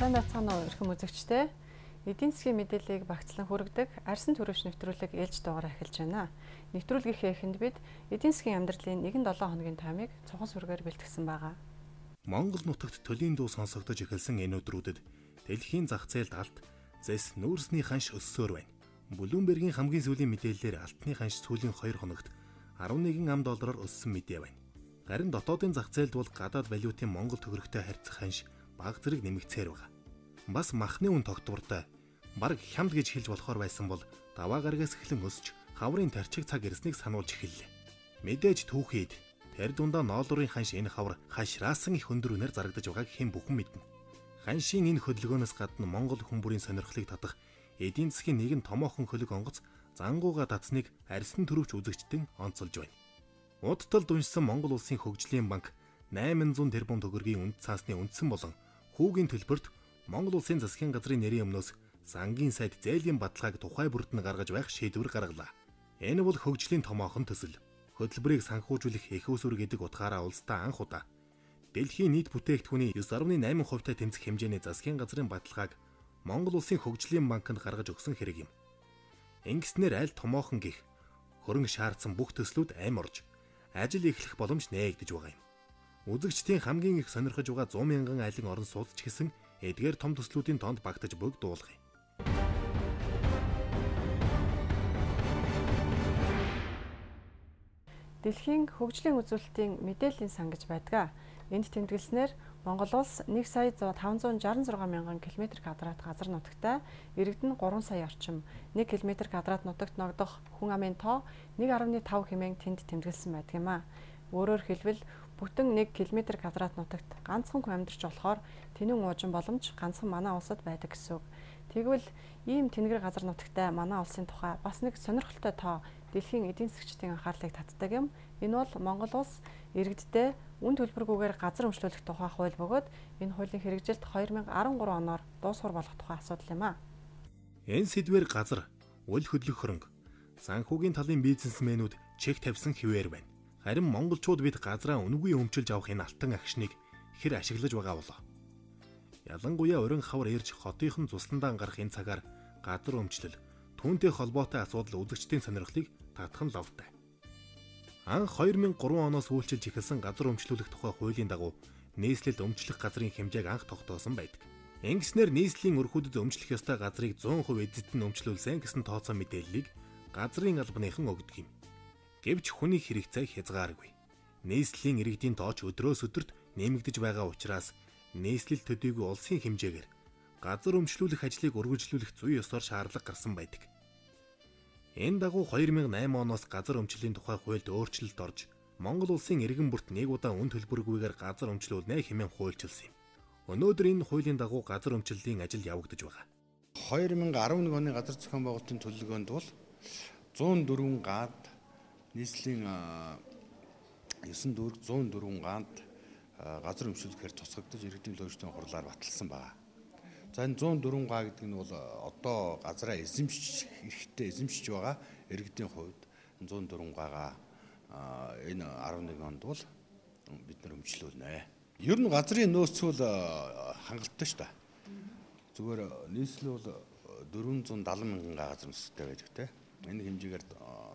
Сайн бацгаана уу эрхэм үзэгчдээ. Эдийн засгийн мэдээллийг багцлан хүргэдэг Арьсан төрөвч нэвтрүүлэг ээлж дугаар эхэлж байна. Нэвтрүүлгийнхээ эхэнд бид эдийн засгийн амьдралын 1-7 хоногийн таймыг цуган сүргээр бэлтгэсэн байгаа. Монгол нутагт төлийн дуу сонсогдож эхэлсэн энэ өдрүүдэд дэлхийн зах зээлд алт, зэс нүүрсний ханш өссөөр байна. Bloomberg-ийн хамгийн сүүлийн мэдээллээр алтны ханш сүүлийн 2 хоногт 11 ам доллараар өссөн мэдээ байна. Харин дотоодын зах зээлд бол гадаад валютын Монгол төгрөгтэй харьцах ханш бага зэрэг нэмэгцээр байгаа. Бас махны үн тогтвортой бараг хямд гэж хэлж болохоор байсан бол даваа гарагаас эхлэн өсч хаврын тарчиг цаг ирснийг сануулж эхэллээ. Мэдээж түүхийд тэр дундаа ноолуурын ханш энэ хавар хашраасан их өндөр үнээр зарагдаж байгааг хэн бүхэн мэднэ. Ханшийн энэ хөдөлгөөнөөс гадна Монгол хүн бүрийн сонирхлыг татах эдийн засгийн нэгэн томоохон хөлөг онгоц зангууга татсныг Арьсан төрөвч үзэгчдэн онцолж байна. Удталд уншсан Монгол улсын хөгжлийн банк 800 тэрбум төгрөгийн үнд цаасны үндсэн болон хүүгийн төлбөрт Монгол улсын засгийн газрын нэрийн өмнөөс сангийн сайд зээлийн баталгааг тухай бүрдэн гаргаж байх шийдвэр гаргалаа. Энэ бол хөгжлийн томоохон төсөл. Хөтөлбөрийг санхүүжүүлэх их усүр гэдэг утгаараа улсдаа анх удаа дэлхийн нийт бүтээгдэхүүний 9.8% тэмцэх хэмжээний засгийн газрын баталгааг Монгол улсын хөгжлийн банкнд гаргаж өгсөн хэрэг юм. Ингэснээр аль томоохон гих хөрөнгө шаардсан бүх төслүүд амь орж ажил эхлэх боломж нээгдэж байгаа юм. Үзэгчдийн хамгийн их сонирхож байгаа 100 мянган айлын орон сууц ч гэсэн эдгээр том төслүүдийн тоонд багтаж буг дуулгая. Дэлхийн хөгжлийн үзүүлэлтийн мэдээллийн сан гэж байдаг. Энд тэмдэглэснээр Монгол улс 1,566 мянган км квадрат газар нутагтай, иргэд нь 3 сая орчим, 1 км квадрат нутагт ногдох хүн амын тоо 1.5 хэмээн тэнд тэмдэглэсэн байдаг юм а. Өөрөөр хэлбэл бүтэн 1 км квадрат нутагт ганцхан хүн амьдарч болохоор тэнэн уужин боломж ганцхан манай улсад байдаг гэсэн үг. Тэгвэл ийм тэнгэр газар нутагтай манай улсын тухай бас нэг сонирхолтой тоо дэлхийн эдийн засгчдын анхаарлыг татдаг юм. Энэ бол Монгол улс иргэддээ үн төлбөргүйгээр газар өмчлүүлэх тухай хууль бөгөөд энэ хуулийн хэрэгжилт 2013 оноор дуусгар болох тухай асуудал юм а. Энэ сэдвээр газар, үл хөдлөх хөрөнгө, санхүүгийн талын бизнесмэнүүд чек тавьсан хിവэр байна. Харин монголчууд бид газраа үнэгүй өмчилж авах энэ алтан агшныг хэр ашиглаж байгаа болоо. Ялангуяа өрн хавар ирж хотынхон цусландаа гарах энэ цагаар газар өмчлөл түүнтэй холбоотой асуудал үзэгчдийн сонирхлыг татах нь лавтай. Анх 2003 оноос үйлчилж эхэлсэн газар өмчлүүлэх тухай хуулийн дагуу нийслэлд өмчлөх газрын хэмжээг анх тогтоосон байдаг. Ингэснээр нийслэлийн өрхүүдэд өмчлөх ёстой газрыг 100% эзэд нь өмчлүүлсэн гэсэн тооцоо мэдээллийг газрын албаныхан өгдөг юм. Гэвч хүний хэрэгцээ хязгааргүй. Нийслэлийн иргэдийн тооч өдрөөс өдөрт нэмэгдэж байгаа учраас нийслэл төдийгүй улсын хэмжээгээр газар өмчлүүлэх ажлыг үргэлжлүүлэх зүй ёсоор шаардлага гарсан байдаг. Энэ дагуу 2008 оноос газар өмчлийн тухай хуульд өөрчлөлт орж Монгол улсын иргэн бүрт нэг удаа үн төлбөргүйгээр газар өмчлүүлнэ хэмээн хуульчилсан юм. Өнөөдөр энэ хуулийн дагуу газар өмчлөлийн ажил явагдаж байгаа. 2011 оны газар зохион байгуулалтын төлөвлөгөөнд бол 104 гаанд нийслэлийн 9 дүүрэг 104 гаанд газар өмчлөхээр тусгагдаж иргэдийн төлөвлөлтийн хурлаар баталсан байна. За энэ 104 га гэдэг нь бол одоо газраа эзэмшиж эрэхтэй эзэмшиж байгаа иргэдийн хувьд 104 гагаа энэ 11 онд бол бид нар өмчлүүлнэ. Ер нь газрын нөөцөл хангалттай шүү дээ. Зүгээр нийслэл бол 470 мянган га газар нөөцтэй байдаг те. Энэ хэмжээгээр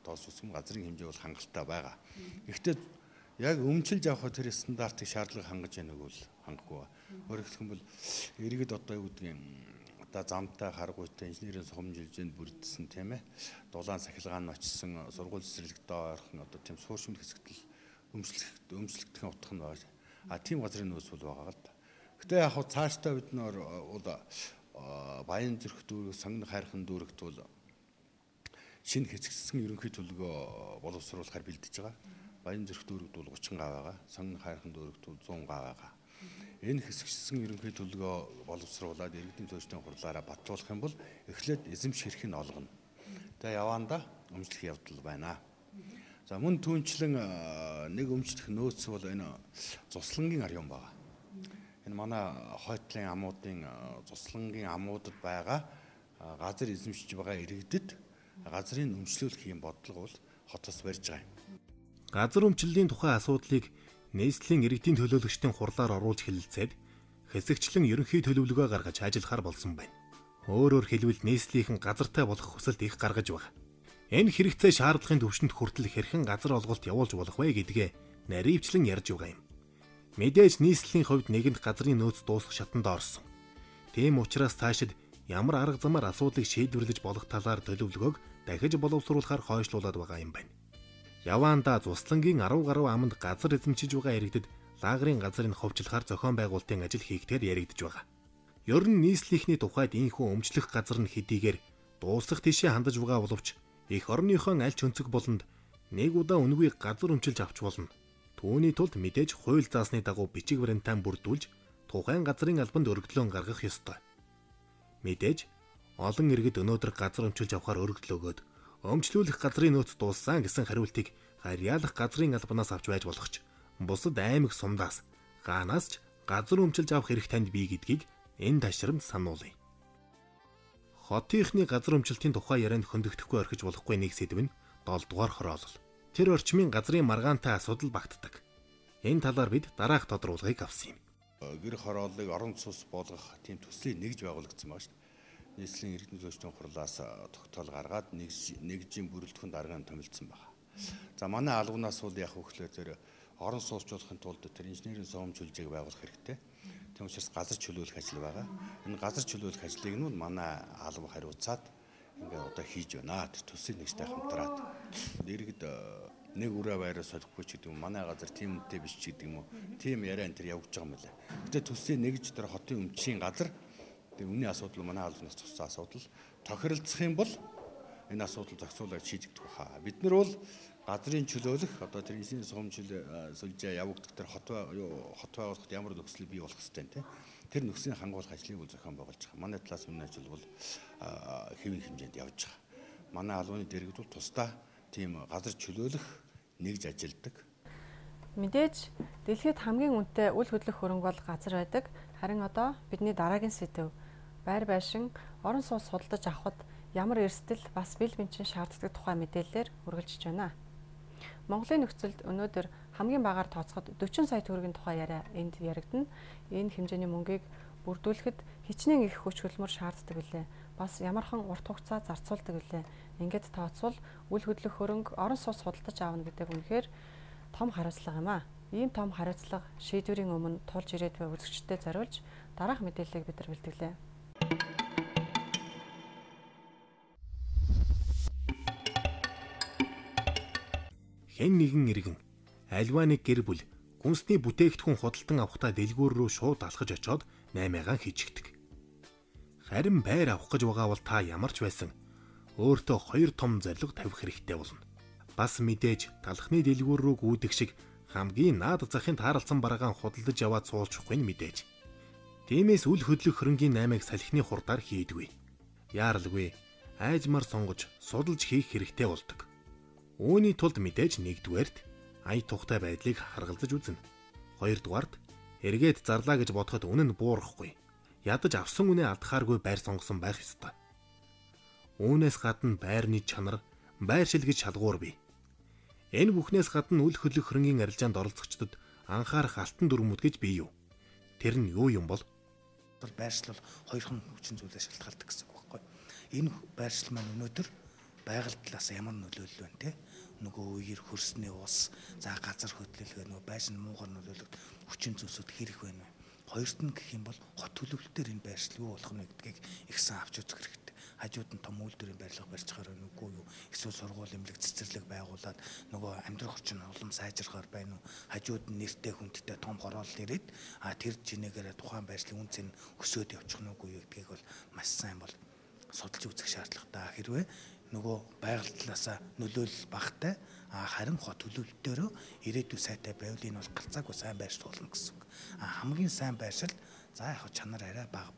тоос үсгэм газрын хэмжээ бол хангалттай байгаа. Гэхдээ яг өмчилж авах тэр стандартыг шаардлага хангаж яанаг бол хангахгүй. Өөрөөр хэлбэл иргэд одоо юу гэдгийг одоо замтай харгуйтай инженерийн сухамжилжинд бүрдсэн тийм ээ. Дулаан сахилгаан нь очсон сургууль цэцэрлэгт ойрхон одоо тийм сууршмын хэсэгтэл өмчлөгдөх утга нь байгаа. А тийм газрын нөөц бол байгаа л да. Гэтэ яг хав цаашдаа бид нөр бол Баян зүрх дүүрэг, Сонгон хайрхан дүүрэгт бол шинэ хэсэгсэн ерөнхий төлөвлөгөө боловсруулахаар бэлдэж байгаа. Баян зүрх дүүрэгт бол 30 га байгаа. Сонгон хайрхан дүүрэгт бол 100 га байгаа. Энэ хэсэгчсэн ерөнхий төлөвлөгөө боловсруулаад иргэдийн төлөвчдийн хурлаараа батлуулах юм бол эхлээд эзэмш хэрэг нь олгоно. Тэгээ яваанда өмчлөх явдал байна. За мөн түүнчлэн нэг өмчлөх нөөц бол энэ цуслангийн арьяун байгаа. Энэ манай хойтлын амуудын цуслангийн амуудад байгаа газар эзэмшиж байгаа иргэдэд газрын өмчлүүлэх юм бодлого бол хотоос барьж байгаа юм. Газар өмчлөлийн тухай асуудлыг нийслэлийн иргэдийн төлөөлөгчдийн хурлаар оруулж хэлэлцээд хэсэгчлэн ерөнхий төлөвлөгөө гаргаж ажиллахаар болсон байна. Өөрөөр хэлбэл нийслэлийн газартай болох хүсэлт их гаргаж байна. Энэ хэрэгцээ шаардлагын түвшинд хүртэл хэрхэн газар олголт явуулж болох вэ гэдгээ наривчлан ярьж байгаа юм. Мэдээж нийслэлийн хувьд нэгэнт газрын нөөц дуусах шатанд орсон. Тийм учраас цаашид ямар арга замаар асуудлыг шийдвэрлэж болох талаар төлөвлөгөөг дахиж боловсруулахаар хойшлуулад байгаа юм байна. Яваанда Цуслангийн 10 гаруй аманд газар эзэмшиж байгаа иргэдэд лагерын газрыг ховчлохаар зохион байгуулалтын ажил хийгдгээр яригдж байгаа. Ер нь нийслэлийн тухайд ийхүү өмчлөх газар нь хэдийгээр дуусах тишээ хандаж байгаа боловч их орныхон аль ч өнцөг болонд нэг удаа үнгүй газар өмчилж авч болно. Түүний тулд мэдээж хууль заасны дагуу бичиг баримтаа бүрдүүлж тухайн газрын албанд өргөдлөө гаргах ёстой. Мэдээж олон иргэд өнөөдөр газар өмчилж авахар өргөдөл өгөөд өмчлүүлэх газрын нөөц дууссан гэсэн хариултыг харьяалах газрын албанаас авч байж болох ч бусад аймаг сумдаас гаанаас ч газар өмчилж авах эрх танд бий гэдгийг энэ ташрамд сануулъя. Хотынхны газар өмчлөлтийн тухай ярианд хөндөгдөхгүй орхиж болохгүй нэг сэдв нь 7 дугаар хороолол. Тэр орчмын газрын маргаантай асуудал багтдаг. Энэ талаар бид дараах тодруулгыг авсан юм. Гэр хорооллыг орон сууц болгох тийм төслийг нэгж байгуулагдсан байна шүү дээ. Нийслэлийн иргэдийн төлөөлчдийн хурлаас тогтоол гаргаад нэгжийн бүрэлдэхүүн даргыг томилдсон байна. За манай албанаас бол яг хөглөө тэр орон сууцчлахын тулд тэр инженерийн соомжуулжийг байгуулах хэрэгтэй. Тийм учраас газар чөлөөлөх ажил байгаа. Энэ газар чөлөөлөх ажлыг нь манай албан хариуцаад ингээ одоо хийж байна. Тэр төсөл нэгтэй хамтраад иргэд нэг үрээ байраа солихгүй ч гэдэг юм. Манай газар тийм үнэтэй биш ч гэдэг юм уу. Тийм яриа энэ тэр явж байгаа юм байна. Гэтэ төсөл нэгж тэр хотын өмчийн газар тэр үнийн асуудал манай албанаас цуцсан асуудал тохиролцох юм бол энэ асуудал зохицуулаад шийдэгдэх баха. Бид нар бол газрын чөлөөлөх одоо тэр инженерийн соомжуулж явагдах тэр хот байгуулахад ямар нөхцөл бий болох хэвтэй тийм. Тэр нөхцөлийн хангуулах ажлыг бол зохион байгуулж байгаа. Манай талаас энэ ажил бол хэвийн хэмжээнд явж байгаа. Манай албаны дэргэд бол тусдаа тийм газар чөлөөлөх нэгж ажилладаг. Мэдээж дэлхийд хамгийн үнэтэй үл хөдлөх хөрөнгө бол газар байдаг. Харин одоо бидний дараагийн сэдэв байр байшин орон сууц судалдаж авахд ямар эрсдэл бас бэл бэнчин шаарддаг тухай мэдээлэлээр үргэлжлэж байна. Монголын нөхцөлд өнөөдөр хамгийн багаар тооцоход 40 сая төгрөгийн тухай яриа энд яригдана. Энэ хэмжээний мөнгийг бүрдүүлэхэд хичнээн их хүч хөдөлмөр шаарддаг билээ. Бас ямархан урт хугацаа зарцуулдаг билээ. Ингээд тооцвол үл хөдлөх хөрөнгө орон сууц судалдаж аавна гэдэг үнэхээр том хариуцлага юм аа. Ийм том хариуцлага шийдвэрийн өмнө тулж ирээд буй үзэгчдэд зориулж дараах мэдээллийг бид нар бэлтгэлээ. Хэн нэгэн иргэн альва нэг гэр бүл гүнсний бүтээгдэхүүн худалдан авахдаа дэлгүүр рүү шууд алхаж очоод 8-аагаан хийчихдэг. Харин байр авах гэж байгаа бол та ямар ч байсан өөртөө 2 том зорилго тавих хэрэгтэй болно. Бас мэдээж талхны дэлгүүр рүү гүйдэг шиг хамгийн наад захын таарлцсан бараагаан худалдаж аваад суулчихгүй нь мэдээж. Тиймээс үл хөдлөх хөрөнгийн 8-ыг салхины хурдаар хийдгүй. Яаралгүй айжмар сонгож судалж хийх хэрэгтэй болдог. Үүний тулд мэдээж 1-дүгээрт ая тухтай байдлыг харгалзаж үзнэ. 2-дүгээрт эргээд зарлаа гэж бодоход үнэн нь буурахгүй. Ядаж авсан үнэ алдахааргүй байр сонгосон байх ёстой. Үүнээс гадна байрны чанар, байршил гэж шалгуур бий. Энэ бүхнээс гадна үл хөдлөх хөрөнгийн арилжаанд оролцогчдод анхаарах алтан дүрмүүд гэж бий юу? Тэр нь юу юм бол? Байршил бол хоёрхан хүчин зүйлээс шалтгаалдаг гэсэн үг байхгүй. Энэ байршил маань өнөөдөр байгаль талаас ямар нөлөөлөл байна те? Нөгөө үеэр хөрсний ус, за газар хөдлөлгөө нөгөө байшин муугар нөлөөлөлт хүчин зүйлсүүд хэрэг байна вэ? Хоёрт нь гэх юм бол хот төлөвлөлтөөр энэ байршил юу болох нь гэдгийг ихсэн авч үзэх хэрэгтэй. Хажууд нь том үйлдвэрийн барилга барьж байгаа нүггүй юу? Эсвэл сургууль эмнэлэг цэцэрлэг байгуулад нөгөө амьдрах орчин улам сайжрахаар байна уу? Хажууд нь нэртэй хүндтэй том хороолол ирээд тэр жинээгээр тухайн байршлын үнцэн өсөөд явчих нүггүй юу гэдгийг бол маш сайн бол судалж үзэх шаардлагатай. Хэрвээ нөгөө байгаль талаасаа нөлөөлөл багтай харин хот төлөвлөлтөөрөө ирээдүйн сайтай байвлын бол гарцаагүй сайн байршил болно гэсэн үг. Хамгийн сайн байршил за яг чанар арай бага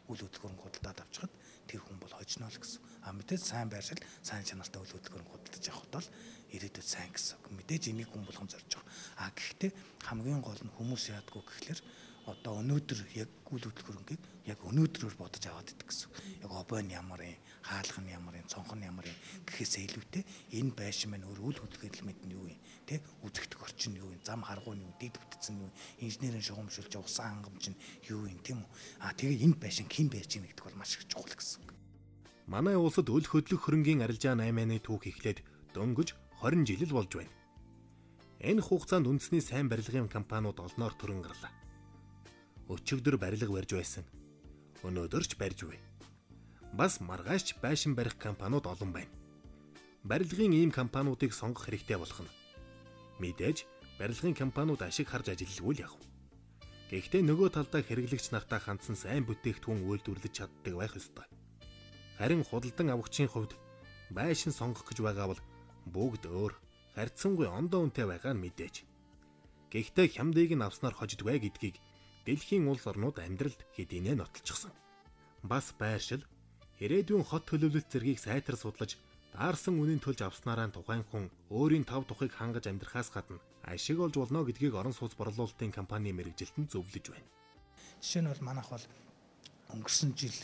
үл хөдлөхөөрөнд худалдаад авчихад тэр хүн бол хожно л гэсэн. Мэдээж сайн байршил сайн чанартай үл хөдлөхөөрөнд худалдаж авахд бол ирээдүйд сайн гэсэн үг. Мэдээж энийг хүн болгон зорж байгаа. Гэхдээ хамгийн гол нь хүмүүс яадгүй гэхэлэр одоо өнөөдөр яг үйл хөдлөх хөрөнгийг яг өнөөдрөөр бодож аваад идэх гэсэн. Яг обойн ямар юм, хаалх нь ямар юм, цонх нь ямар юм гэхээсээ илүүтэй энэ байшин маань өөр үйл хөдлөх элемент нь юу юм, тэ үзэгдэх орчин юу юм, зам харгуун юу, дэд бүтцэн юу, инженерийн шугамшуулж усан хангамж нь юу юм, тийм үү? Тэгээ энэ байшин хэн байж гэнэ гэдэг бол маш их чухал гэсэн. Манай улсад үйл хөдлөх хөрөнгийн арилжаа 8-ны түүх эхлээд дөнгөж 20 жил л болж байна. Энэ хугацаанд үндэсний сайн барилгын компаниуд олноор төрөн гарлаа. Өчигдөр барилга барьж байсан. Өнөөдөр ч барьж буй. Бас маргааш байшин барих компаниуд олон байна. Барилгын ийм компаниудыг сонгох хэрэгтэй болох нь. Мэдээж барилгын компаниуд ашиг харж ажиллавал яв. Гэхдээ нөгөө талдаа хэрэглэгч нартаа хандсан сайн бүтээгдэхүүн үйлдвэрлэж чаддаг байх ёстой. Харин худалдан авагчийн хувьд байшин сонгох гэж байгаа бол бүгд өөр харьцангуй ондоо үнэтэй байгаа нь мэдээж. Гэхдээ хямдыг нь авснаар хождгүй гэдгийг дэлхийн улс орнууд амьдралд хэдийнэ нотолчихсон. Бас байршил ирээдүйн хот төлөвлөлт зэргийг сайтар судлаж даарсан үнийн төлж авснараа тухайн хүн өөрийн тав тухыг хангаж амьдрахаас гадна ашиг олж болно гэдгийг орон сууц борлуулалтын компани мэрэгжилтэнд зөвлөж байна. Жишээ нь бол манайх бол өнгөрсөн жил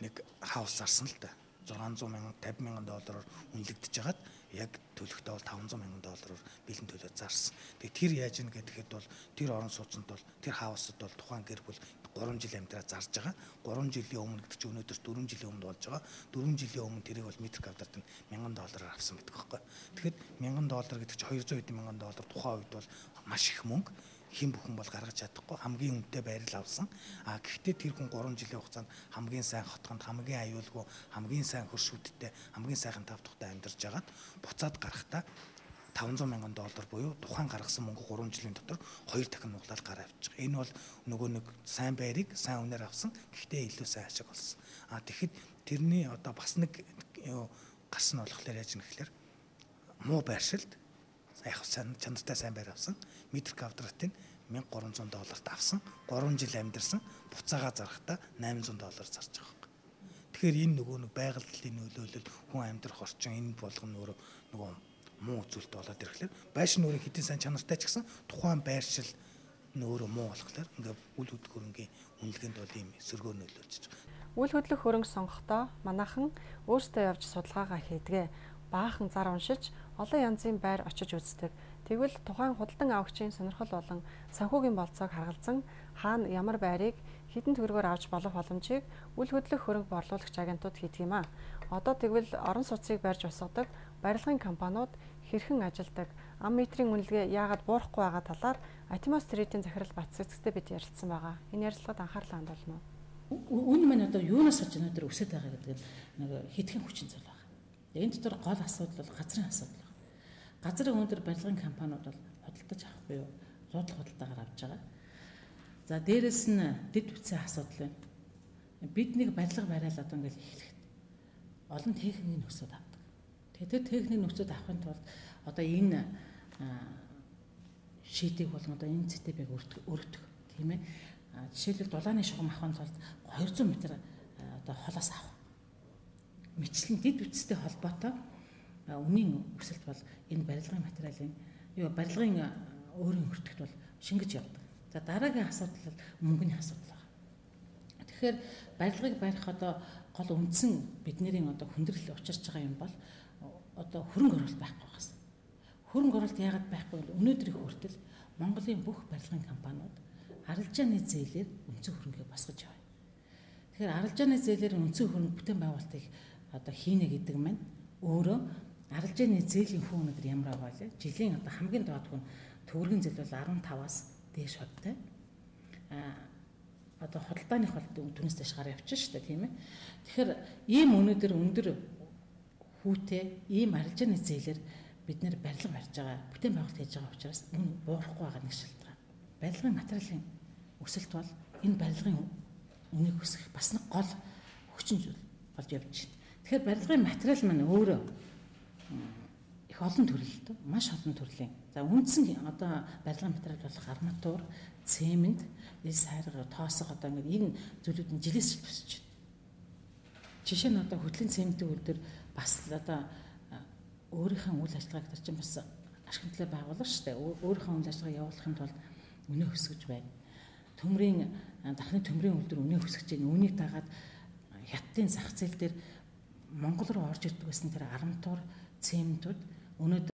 нэг хаус зарсан л да. 600 мянган $50,000 үнэлэгдэж хагаад яг төлөختөө бол $500,000 бэлэн төлөө зарсан. Тэгээ тэр яаж ийн гэхэд бол тэр орон сууцнд бол тэр хаусд бол тухайн гэр бүл 3 жил амьдраа зарж байгаа. 3 жилийн өмнө гэдэг чинь өнөөдөр 4 жилийн өмнө болж байгаа. 4 жилийн өмнө тэрийг бол метр квадрат нь $1,000 авсан гэдэг байхгүй. Тэгэхэд $1,000 гэдэг чинь $200,000 тухайн үед бол маш их мөнгө. Хэн бүхэн бол гаргаж чадахгүй хамгийн үнэтэй байрал авсан. Гэхдээ тэр хүн 3 жилийн хугацаанд хамгийн сайн хотгонд, хамгийн аюулгүй, хамгийн сайн хөршүүдтэй, хамгийн сайхан тав тухтай амьдарч байгаад буцаад гарахдаа $500,000 буюу тухайн гаргасан мөнгө 3 жилийн дотор 2 дахин нуглаад гараа авчих. Энэ бол нөгөө нэг сайн байрыг сайн үнээр авсан. Гэхдээ илүү сайн ашиг олсон. Тэгэхэд тэрний одоо бас нэг гарсан нь болохоор яаж нэхлээр муу байршилд яг чанартай сайн байр авсан. Метр квадратын $1,300 авсан. 3 жил амьдарсан. Буцаага зарахтаа $800 зарж байгаа. Тэгэхээр энэ нөгөө нэг байгальдлын нөлөөлөл, хүн амьдрах орчин энэ болгоно нөгөө муу үзүүлэлт болоод ирэхлээр байшин өөрөө хэдийн сайн чанартай ч гэсэн тухайн байршил нөөрөө муу болохоор ингээд үйл хөдлөх хөрөнгийн үнэлгээнд бол ийм сөргөө нөлөөлж байгаа. Үйл хөдлөх хөрөнгө сонгохдоо манайхан өөрсдөө явж судалгаагаа хийдгээ. Баахан зар уншиж олон янзын байр очиж үздэг. Тэгвэл тухайн худалдан авагчийн сонирхол болон санхүүгийн болцоог харгалзан хаана ямар байрыг хэдэн төгрөгөөр авч болох боломжийг үйл хөдлөх хөрөнгө борлуулагч агентууд хийдэг юм аа. Одоо тэгвэл орон сууцыг барьж усгадаг барилгын компаниуд хэрхэн ажилдаг, ам метрийн үнэлгээ яагаад буурахгүй байгаа талаар Атимос Трейдийн захирал Батцэцэгтэй бид ярилцсан байгаа. Энэ ярилцлагад анхаарлаа хандуулна уу? Үн маань одоо юунаас олж өнөөдөр өсөж байгаа гэдэг нэг хэдхэн хүчин зүйл байна. Энэ дотор гол асуудал бол газрын асуудал байна. Газрын өндөр барилгын компаниуд бол худалдаж авахгүй юу? Худалдаагаар авч байгаа. За дээрэс нь дэд бүтцийн асуудал байна. Бид нэг барилга барайл одоо ингээл эхлэхэд олон техникийн нөхцөл авдаг. Тэгээд тэр техникийн нөхцөл авахын тулд одоо энэ шийдийг болон одоо энэ ЦТБ-г өргөдөх тийм ээ. Жишээлбэл дулааны шугам авахын тулд 200 м одоо холоос авах. Мэтлэн дэд бүтцтэй холбоотой үнийн өсөлт бол энэ барилгын материалын барилгын өөрийн өртөгт бол шингэж явдаг. За дараагийн асуудал бол мөнгөний асуудал байна. Тэгэхээр барилгыг барих одоо гол үндсэн бидний одоо хүндрэл учирч байгаа юм бол одоо хөрөнгө оруулалт байхгүй байсан. Хөрөнгө оруулалт яагаад байхгүй вэ? Өнөөдрийн хүртэл Монголын бүх барилгын компаниуд арилжааны зээлээр үндсэн хөрөнгийг босгож яваа. Тэгэхээр арилжааны зээлээр үндсэн хөрөнгө бүтээн байгуулалтыг одоо хийнэ гэдэг маань өөрөө арилжааны зээлийн хүн өнөдр ямар байгаа вэ? Жилийн одоо хамгийн доод хүн төгрөгийн зээл бол 15-аас дээш hodтой. Одоо худалдааны холд түүнээс дэш гараа явчихна шүү дээ, тийм ээ. Тэгэхээр ийм өнөдр өндөр хүүтэй ийм арилжааны зээлэр бид нэр барилга барьж байгаа, бүтээн байгуулалт хийж байгаа учраас үн буурахгүй байгаа нэг шалтгаан. Барилгын материалын өсөлт бол энэ барилгын үнийг өсгөх бас нэг гол хүчин зүйл болж явж байна. Тэгэхээр барилгын материал маань өөрөө их олон төрөлтэй, маш олон төрлийн. За үндсэн одоо барилгын материал болох арматур, цемент, элс хайрга, тоосго одоо ингээд энэ зүйлүүд нь жилээс жил өсөж байна. Жишээ нь одоо хөтлийн цементийн үйлдвэр бас одоо өөрийнхөө үйл ажиллагааг тэр чинь бас ашигтлаа байгуулах шүү дээ. Өөрийнхөө үйл ажиллагааг явуулахын тулд үнэ өсгөж байна. дахны төмрийн үйлдвэр үнийн өсгөж байгаа. Үүнийг дагаад хятадын зах зээл дээр Монгол руу орж ирдэг гэсэн тэр арматур, цементүүд өнөөдөр